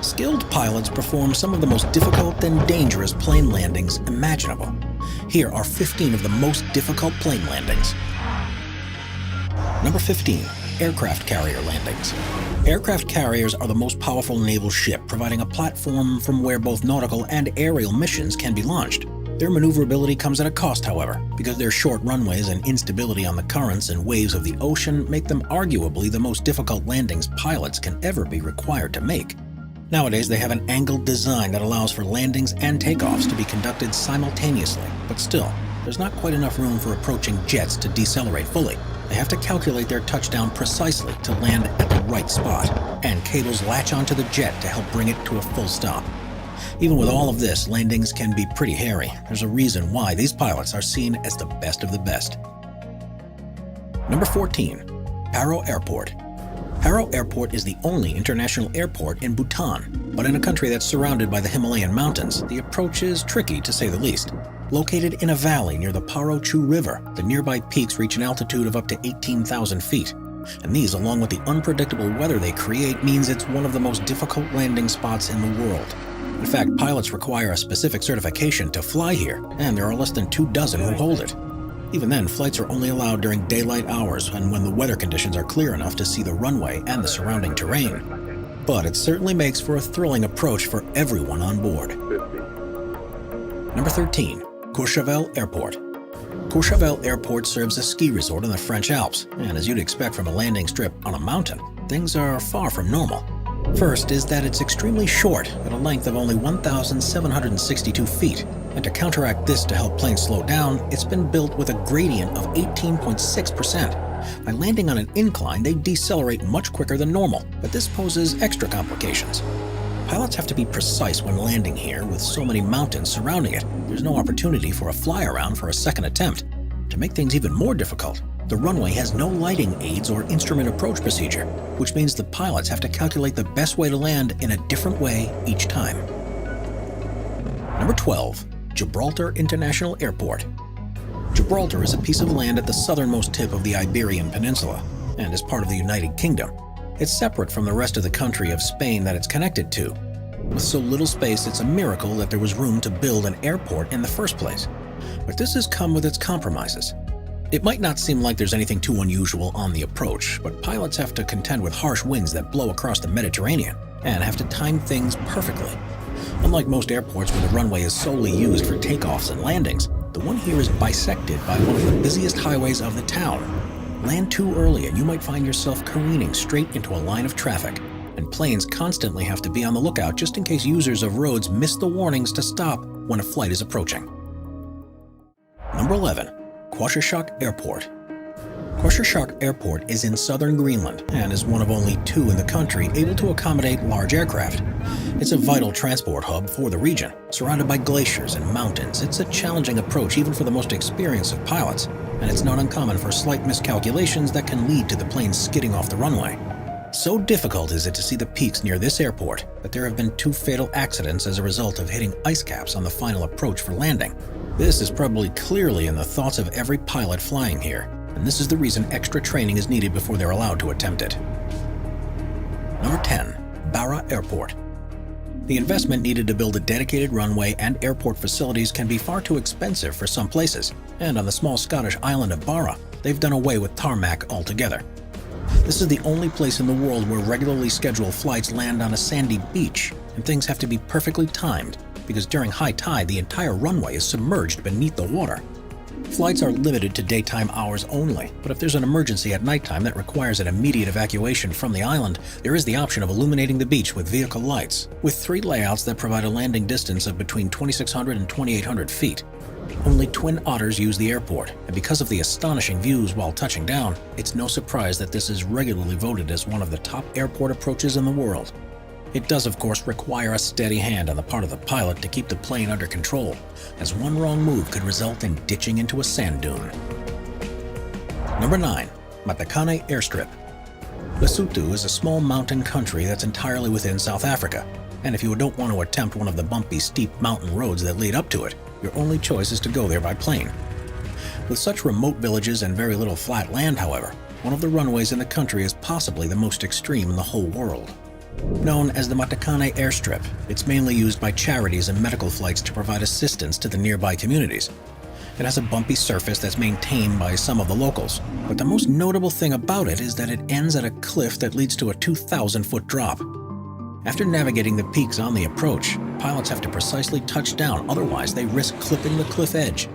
Skilled pilots perform some of the most difficult and dangerous plane landings imaginable. Here are 15 of the most difficult plane landings. Number 15. Aircraft carrier landings. Aircraft carriers are the most powerful naval ship, providing a platform from where both nautical and aerial missions can be launched. Their maneuverability comes at a cost, however, because their short runways and instability on the currents and waves of the ocean make them arguably the most difficult landings pilots can ever be required to make. Nowadays, they have an angled design that allows for landings and takeoffs to be conducted simultaneously, but still, there's not quite enough room for approaching jets to decelerate fully. They have to calculate their touchdown precisely to land at the right spot, and cables latch onto the jet to help bring it to a full stop. Even with all of this, landings can be pretty hairy. There's a reason why these pilots are seen as the best of the best. Number 14. Paro Airport. Paro Airport is the only international airport in Bhutan, but in a country that's surrounded by the Himalayan mountains, the approach is tricky to say the least. Located in a valley near the Paro Chu River, the nearby peaks reach an altitude of up to 18,000 feet. And these, along with the unpredictable weather they create, means it's one of the most difficult landing spots in the world. In fact, pilots require a specific certification to fly here, and there are less than 24 who hold it. Even then, flights are only allowed during daylight hours and when the weather conditions are clear enough to see the runway and the surrounding terrain. But it certainly makes for a thrilling approach for everyone on board. Number 13. Courchevel Airport. Courchevel Airport serves a ski resort in the French Alps, and as you'd expect from a landing strip on a mountain, things are far from normal. First is that it's extremely short, at a length of only 1,762 feet, and to counteract this to help planes slow down, it's been built with a gradient of 18.6%. By landing on an incline, they decelerate much quicker than normal, but this poses extra complications. Pilots have to be precise when landing here with so many mountains surrounding it. There's no opportunity for a fly-around for a second attempt. To make things even more difficult, the runway has no lighting aids or instrument approach procedure, which means the pilots have to calculate the best way to land in a different way each time. Number 12. Gibraltar International Airport. Gibraltar is a piece of land at the southernmost tip of the Iberian Peninsula, and is part of the United Kingdom. It's separate from the rest of the country of Spain that it's connected to. With so little space, it's a miracle that there was room to build an airport in the first place. But this has come with its compromises. It might not seem like there's anything too unusual on the approach, but pilots have to contend with harsh winds that blow across the Mediterranean, and have to time things perfectly. Unlike most airports where the runway is solely used for takeoffs and landings, the one here is bisected by one of the busiest highways of the town. Land too early and you might find yourself careening straight into a line of traffic, and planes constantly have to be on the lookout just in case users of roads miss the warnings to stop when a flight is approaching. Number 11. Qaqortoq Airport. Qaqortoq Airport is in southern Greenland and is one of only two in the country able to accommodate large aircraft. It's a vital transport hub for the region. Surrounded by glaciers and mountains, it's a challenging approach even for the most experienced of pilots, and it's not uncommon for slight miscalculations that can lead to the plane skidding off the runway. So difficult is it to see the peaks near this airport that there have been 2 fatal accidents as a result of hitting ice caps on the final approach for landing. This is probably clearly in the thoughts of every pilot flying here, and this is the reason extra training is needed before they're allowed to attempt it. Number 10. Barra Airport. The investment needed to build a dedicated runway and airport facilities can be far too expensive for some places, and on the small Scottish island of Barra, they've done away with tarmac altogether. This is the only place in the world where regularly scheduled flights land on a sandy beach, and things have to be perfectly timed, because during high tide the entire runway is submerged beneath the water. Flights are limited to daytime hours only, but if there's an emergency at nighttime that requires an immediate evacuation from the island, there is the option of illuminating the beach with vehicle lights, with 3 layouts that provide a landing distance of between 2,600 and 2,800 feet. Only Twin Otters use the airport, and because of the astonishing views while touching down, it's no surprise that this is regularly voted as one of the top airport approaches in the world. It does, of course, require a steady hand on the part of the pilot to keep the plane under control, as one wrong move could result in ditching into a sand dune. Number 9. Matakane Airstrip. Lesotho is a small mountain country that's entirely within South Africa, and if you don't want to attempt one of the bumpy, steep mountain roads that lead up to it, your only choice is to go there by plane. With such remote villages and very little flat land, however, one of the runways in the country is possibly the most extreme in the whole world. Known as the Matakane Airstrip, it's mainly used by charities and medical flights to provide assistance to the nearby communities. It has a bumpy surface that's maintained by some of the locals, but the most notable thing about it is that it ends at a cliff that leads to a 2,000-foot drop. After navigating the peaks on the approach, pilots have to precisely touch down, otherwise they risk clipping the cliff edge.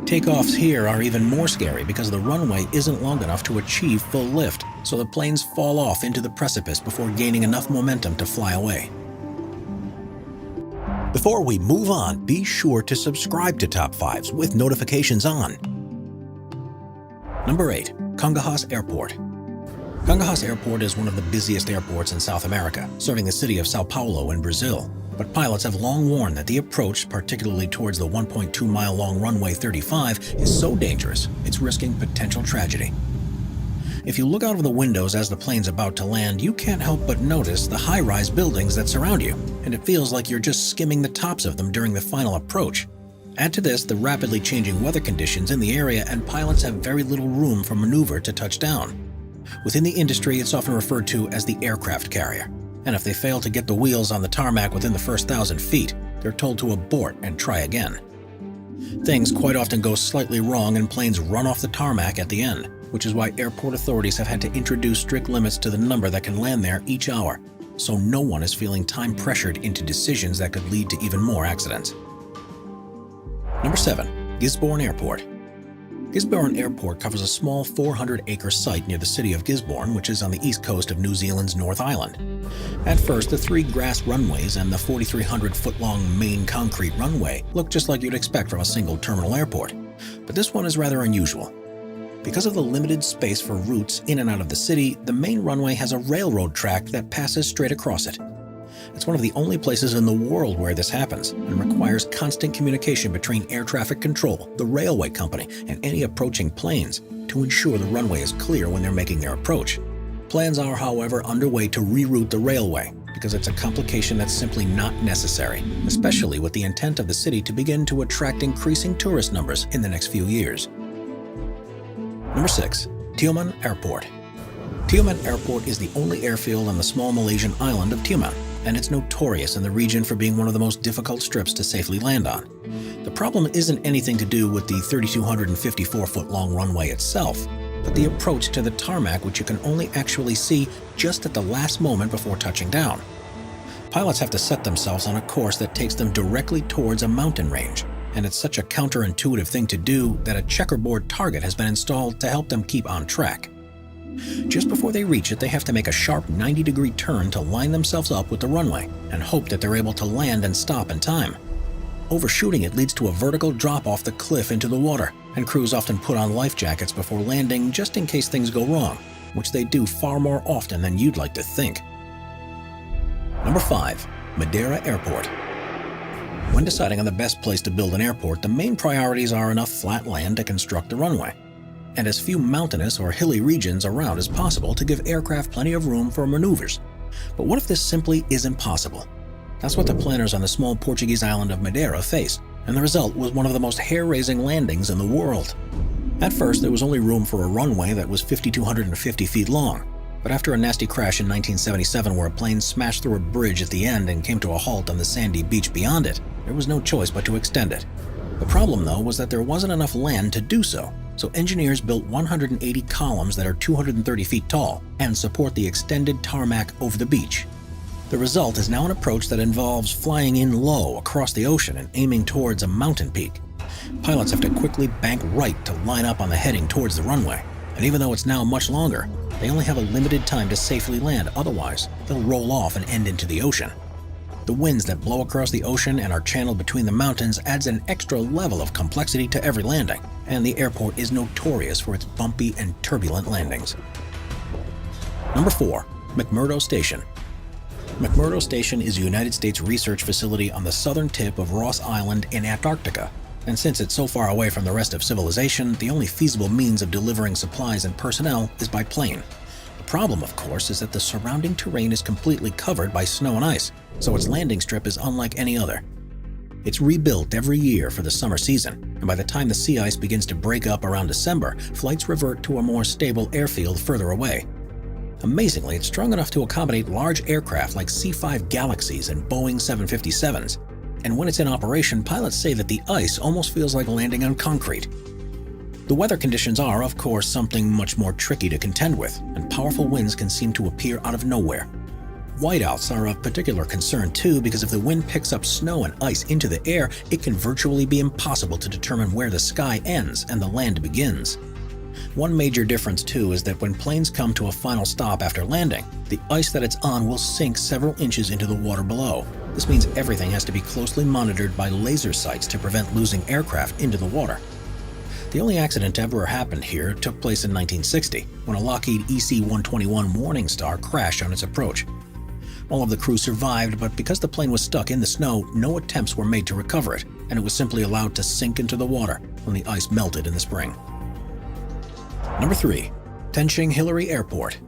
Takeoffs here are even more scary because the runway isn't long enough to achieve full lift, so the planes fall off into the precipice before gaining enough momentum to fly away. Before we move on, be sure to subscribe to Top 5s with notifications on. Number 8. Congonhas Airport. Congonhas Airport is one of the busiest airports in South America, serving the city of Sao Paulo in Brazil. But pilots have long warned that the approach, particularly towards the 1.2-mile-long runway 35, is so dangerous, it's risking potential tragedy. If you look out of the windows as the plane's about to land, you can't help but notice the high-rise buildings that surround you, and it feels like you're just skimming the tops of them during the final approach. Add to this the rapidly changing weather conditions in the area, and pilots have very little room for maneuver to touch down. Within the industry, it's often referred to as the aircraft carrier, and if they fail to get the wheels on the tarmac within the first 1,000 feet, they're told to abort and try again. Things quite often go slightly wrong and planes run off the tarmac at the end, which is why airport authorities have had to introduce strict limits to the number that can land there each hour, so no one is feeling time-pressured into decisions that could lead to even more accidents. Number 7. Gisborne Airport. Gisborne Airport covers a small 400-acre site near the city of Gisborne, which is on the east coast of New Zealand's North Island. At first, the 3 grass runways and the 4,300-foot-long main concrete runway look just like you'd expect from a single terminal airport, but this one is rather unusual. Because of the limited space for routes in and out of the city, the main runway has a railroad track that passes straight across it. It's one of the only places in the world where this happens and requires constant communication between air traffic control, the railway company, and any approaching planes to ensure the runway is clear when they're making their approach. Plans are, however, underway to reroute the railway because it's a complication that's simply not necessary, especially with the intent of the city to begin to attract increasing tourist numbers in the next few years. Number 6. Tioman Airport. Tioman Airport is the only airfield on the small Malaysian island of Tioman, and it's notorious in the region for being one of the most difficult strips to safely land on. The problem isn't anything to do with the 3,254-foot-long runway itself, but the approach to the tarmac, which you can only actually see just at the last moment before touching down. Pilots have to set themselves on a course that takes them directly towards a mountain range, and it's such a counterintuitive thing to do that a checkerboard target has been installed to help them keep on track. Just before they reach it, they have to make a sharp 90-degree turn to line themselves up with the runway and hope that they're able to land and stop in time. Overshooting it leads to a vertical drop off the cliff into the water, and crews often put on life jackets before landing just in case things go wrong, which they do far more often than you'd like to think. Number 5. Madeira Airport. When deciding on the best place to build an airport, the main priorities are enough flat land to construct the runway, and as few mountainous or hilly regions around as possible to give aircraft plenty of room for maneuvers. But what if this simply isn't possible? That's what the planners on the small Portuguese island of Madeira faced, and the result was one of the most hair-raising landings in the world. At first, there was only room for a runway that was 5,250 feet long, but after a nasty crash in 1977 where a plane smashed through a bridge at the end and came to a halt on the sandy beach beyond it, there was no choice but to extend it. The problem, though, was that there wasn't enough land to do so engineers built 180 columns that are 230 feet tall and support the extended tarmac over the beach. The result is now an approach that involves flying in low across the ocean and aiming towards a mountain peak. Pilots have to quickly bank right to line up on the heading towards the runway, and even though it's now much longer, they only have a limited time to safely land, otherwise they'll roll off and end into the ocean. The winds that blow across the ocean and are channeled between the mountains adds an extra level of complexity to every landing, and the airport is notorious for its bumpy and turbulent landings. Number 4. McMurdo Station. McMurdo Station is a United States research facility on the southern tip of Ross Island in Antarctica, and since it's so far away from the rest of civilization, the only feasible means of delivering supplies and personnel is by plane. The problem, of course, is that the surrounding terrain is completely covered by snow and ice, so its landing strip is unlike any other. It's rebuilt every year for the summer season, and by the time the sea ice begins to break up around December, flights revert to a more stable airfield further away. Amazingly, it's strong enough to accommodate large aircraft like C-5 Galaxies and Boeing 757s. And when it's in operation, pilots say that the ice almost feels like landing on concrete. The weather conditions are, of course, something much more tricky to contend with, and powerful winds can seem to appear out of nowhere. Whiteouts are of particular concern too, because if the wind picks up snow and ice into the air, it can virtually be impossible to determine where the sky ends and the land begins. One major difference too is that when planes come to a final stop after landing, the ice that it's on will sink several inches into the water below. This means everything has to be closely monitored by laser sights to prevent losing aircraft into the water. The only accident to ever happened here took place in 1960, when a Lockheed EC-121 Morningstar crashed on its approach. All of the crew survived, but because the plane was stuck in the snow, no attempts were made to recover it, and it was simply allowed to sink into the water when the ice melted in the spring. Number 3. Tenshing Hillary Airport.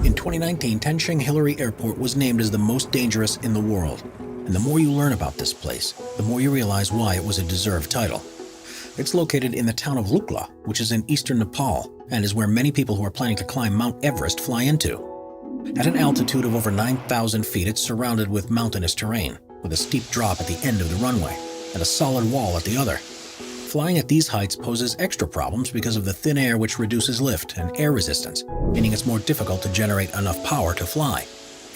In 2019, Tenshing Hillary Airport was named as the most dangerous in the world. And the more you learn about this place, the more you realize why it was a deserved title. It's located in the town of Lukla, which is in eastern Nepal, and is where many people who are planning to climb Mount Everest fly into. At an altitude of over 9,000 feet, it's surrounded with mountainous terrain, with a steep drop at the end of the runway, and a solid wall at the other. Flying at these heights poses extra problems because of the thin air, which reduces lift and air resistance, meaning it's more difficult to generate enough power to fly,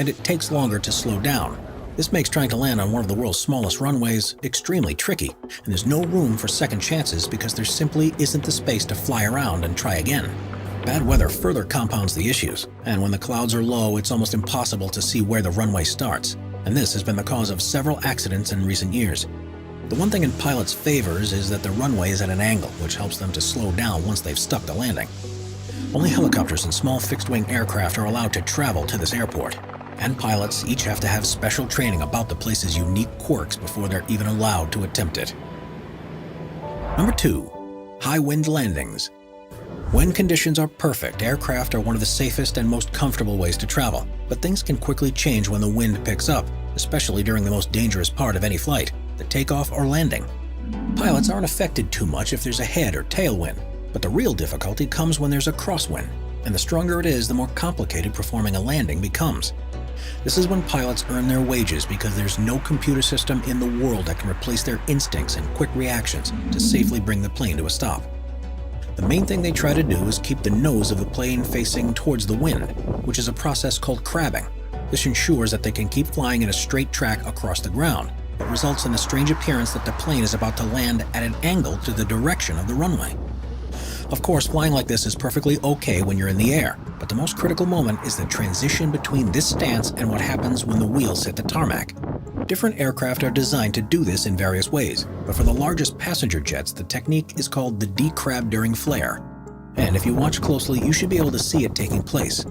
and it takes longer to slow down. This makes trying to land on one of the world's smallest runways extremely tricky, and there's no room for second chances because there simply isn't the space to fly around and try again. Bad weather further compounds the issues, and when the clouds are low, it's almost impossible to see where the runway starts, and this has been the cause of several accidents in recent years. The one thing in pilots' favors is that the runway is at an angle, which helps them to slow down once they've stuck the landing. Only helicopters and small fixed-wing aircraft are allowed to travel to this airport, and pilots each have to have special training about the place's unique quirks before they're even allowed to attempt it. Number 2. High wind landings. When conditions are perfect, aircraft are one of the safest and most comfortable ways to travel, but things can quickly change when the wind picks up, especially during the most dangerous part of any flight, the takeoff or landing. Pilots aren't affected too much if there's a head or tailwind, but the real difficulty comes when there's a crosswind, and the stronger it is, the more complicated performing a landing becomes. This is when pilots earn their wages because there's no computer system in the world that can replace their instincts and quick reactions to safely bring the plane to a stop. The main thing they try to do is keep the nose of the plane facing towards the wind, which is a process called crabbing. This ensures that they can keep flying in a straight track across the ground, but results in the strange appearance that the plane is about to land at an angle to the direction of the runway. Of course, flying like this is perfectly okay when you're in the air, but the most critical moment is the transition between this stance and what happens when the wheels hit the tarmac. Different aircraft are designed to do this in various ways, but for the largest passenger jets, the technique is called the decrab during flare. And if you watch closely, you should be able to see it taking place.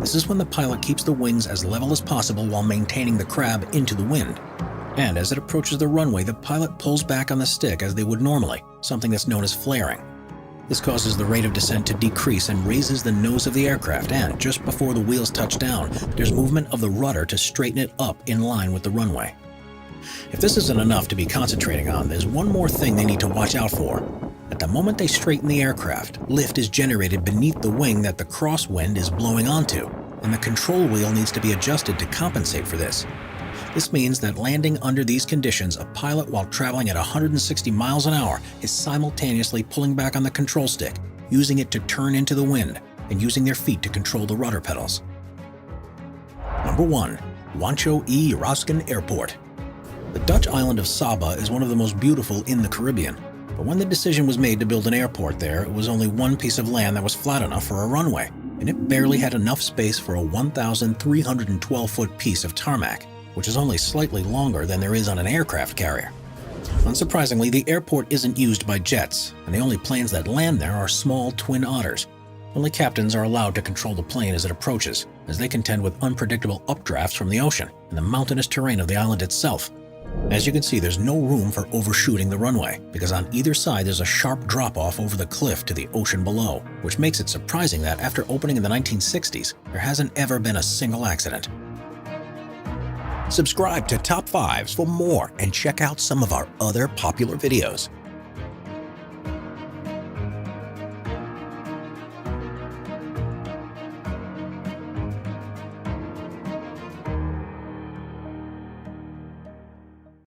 This is when the pilot keeps the wings as level as possible while maintaining the crab into the wind. And as it approaches the runway, the pilot pulls back on the stick as they would normally, something that's known as flaring. This causes the rate of descent to decrease and raises the nose of the aircraft, and just before the wheels touch down, there's movement of the rudder to straighten it up in line with the runway. If this isn't enough to be concentrating on, there's one more thing they need to watch out for. At the moment they straighten the aircraft, lift is generated beneath the wing that the crosswind is blowing onto, and the control wheel needs to be adjusted to compensate for this. This means that landing under these conditions, a pilot while traveling at 160 miles an hour is simultaneously pulling back on the control stick, using it to turn into the wind, and using their feet to control the rudder pedals. Number 1. Rancho e Roskin Airport. The Dutch island of Saba is one of the most beautiful in the Caribbean, but when the decision was made to build an airport there, it was only one piece of land that was flat enough for a runway, and it barely had enough space for a 1,312-foot piece of tarmac, which is only slightly longer than there is on an aircraft carrier. Unsurprisingly, the airport isn't used by jets, and the only planes that land there are small twin otters. Only captains are allowed to control the plane as it approaches, as they contend with unpredictable updrafts from the ocean and the mountainous terrain of the island itself. As you can see, there's no room for overshooting the runway, because on either side there's a sharp drop-off over the cliff to the ocean below, which makes it surprising that after opening in the 1960s, there hasn't ever been a single accident. Subscribe to Top 5s for more and check out some of our other popular videos.